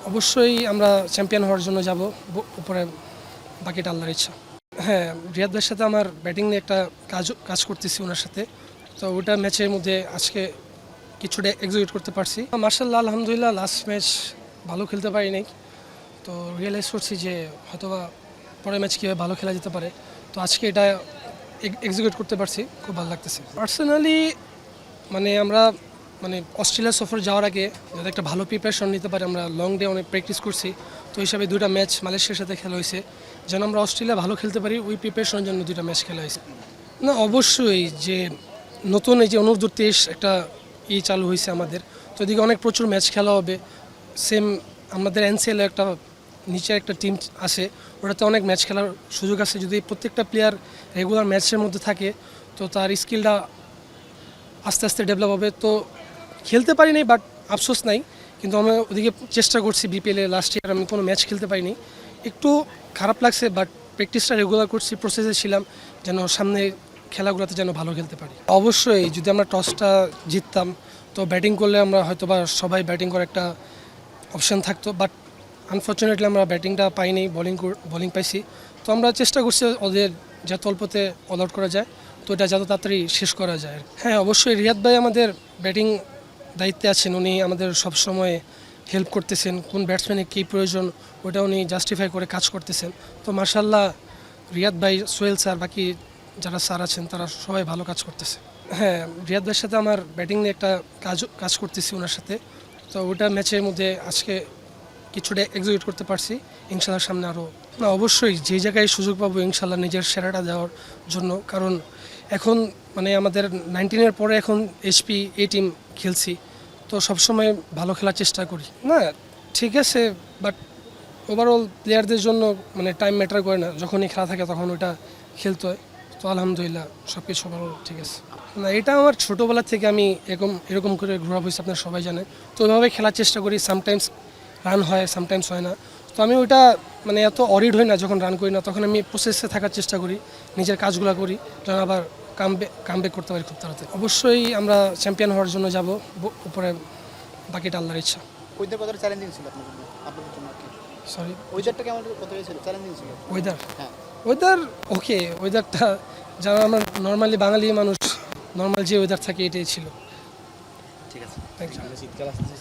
অবশ্যই আমরা চ্যাম্পিয়ন হওয়ার জন্য যাব, উপরে বাকিটা আল্লাহর ইচ্ছা। হ্যাঁ, রিয়াদ ভাইয়ের সাথে আমার ব্যাটিং নিয়ে একটা কাজ করতেছি ওনার সাথে। তো ওটা ম্যাচের মধ্যে আজকে কিছুটা এক্সিকিউট করতে পারছি। মার্শাল্লাহ, আলহামদুলিল্লাহ, লাস্ট ম্যাচ ভালো খেলতে পারি নাই। তো রিয়েলাইজ করছি যে হয়তোবা পরের ম্যাচ কীভাবে ভালো খেলা যেতে পারে। তো আজকে এটা এক্সিকিউট করতে পারছি, খুব ভালো লাগতেছে। পার্সোনালি আমরা অস্ট্রেলিয়া সফর যাওয়ার আগে যাতে একটা ভালো প্রিপারেশন নিতে পারি, আমরা লং ডে অনেক প্র্যাকটিস করছি। তো হিসাবে 2টা ম্যাচ মালয়েশিয়ার সাথে খেলা হয়েছে, যেন আমরা অস্ট্রেলিয়া ভালো খেলতে পারি, ওই প্রিপারেশনের জন্য 2টা ম্যাচ খেলা হয়েছে। না, অবশ্যই যে নতুন এই যে অনূর্ধ্ব-23 একটা চালু হয়েছে আমাদের, তো এদিকে অনেক প্রচুর ম্যাচ খেলা হবে। সেম আমাদের এনসিএল একটা নিচে একটা টিম আছে, ওটাতে অনেক ম্যাচ খেলার সুযোগ আছে। যদি প্রত্যেকটা প্লেয়ার রেগুলার ম্যাচের মধ্যে থাকে, তো তার স্কিলটা আস্তে আস্তে ডেভেলপ হবে। তো খেলতে পারিনি, বাট আফসোস নাই, কিন্তু আমি ওদিকে চেষ্টা করছি। বিপিএলে লাস্ট ইয়ার আমি কোনো ম্যাচ খেলতে পারিনি, একটু খারাপ লাগছে, বাট প্র্যাকটিসটা রেগুলার করছি, প্রসেসে ছিলাম যেন সামনে খেলাগুলোতে যেন ভালো খেলতে পারি। অবশ্যই যদি আমরা টসটা জিততাম, তো ব্যাটিং করলে আমরা হয়তোবা সবাই ব্যাটিং করার একটা অপশান থাকতো, বাট আনফর্চুনেটলি আমরা ব্যাটিংটা পাইনি, বোলিং পাইছি। তো আমরা চেষ্টা করছি ওদের যত অল্পতে অল আউট করা যায়, তো এটা যত তাড়াতাড়ি শেষ করা যায়। হ্যাঁ, অবশ্যই রিয়াদ ভাই আমাদের ব্যাটিং দায়িত্বে আছেন, উনি আমাদের সবসময় হেল্প করতেছেন। কোন ব্যাটসম্যানের কী প্রয়োজন ওটা উনি জাস্টিফাই করে কাজ করতেছেন। তো মার্শাল্লাহ, রিয়াদ ভাই, সোহেল স্যার, বাকি যারা স্যার আছেন তারা সবাই ভালো কাজ করতেছে। হ্যাঁ, রিয়াদ ভাইয়ের সাথে আমার ব্যাটিং নিয়ে একটা কাজ করতেছি ওনার সাথে। তো ওটা ম্যাচের মধ্যে আজকে কিছুটা এক্সিকিউট করতে পারছি, ইনশাল্লাহ সামনে আরও। না, অবশ্যই যে জায়গায় সুযোগ পাবো ইনশাল্লাহ নিজের সেরাটা দেওয়ার জন্য। কারণ এখন আমাদের 19-এর পরে এখন এইচপি টিম খেলছি, তো সবসময় ভালো খেলার চেষ্টা করি। না, ঠিক আছে, বাট ওভারঅল প্লেয়ারদের জন্য টাইম ম্যাটার করে না, যখনই খেলা থাকে তখন ওটা খেলতে হয়। তো আলহামদুলিল্লাহ সব কিছু ওভারঅল ঠিক আছে। না, এটা আমার ছোটোবেলা থেকে আমি এরকম করে গ্রো আপ হয়েছে, আপনারা সবাই জানেন। তো ওইভাবে খেলার চেষ্টা করি, সামটাইমস রান হয়, সামটাইমস হয় না। তো আমি ওইটা এত অরিড হই না যখন রান করি না, তখন আমি প্রসেসে থাকার চেষ্টা করি, নিজের কাজগুলো করি, যেন আবার কামব্যাক করতে পারি খুব তাড়াতাড়ি। অবশ্যই আমরা চ্যাম্পিয়ন হওয়ার জন্য যাব, উপরে বাকিটা আল্লাহর ইচ্ছা। ওয়েদার কতটা চ্যালেঞ্জিং ছিল আপনাদের জন্য? সরি, ওয়েদারটা কেমন, কতটা ছিল চ্যালেঞ্জিং ছিল? ওয়েদার ওকে, ওয়েদারটা যারা আমরা নর্মালি বাঙালি মানুষ, নর্মাল যে ওয়েদার থাকে এটাই ছিল। ঠিক আছে, থ্যাংক ইউ। শীতকাল আসছে।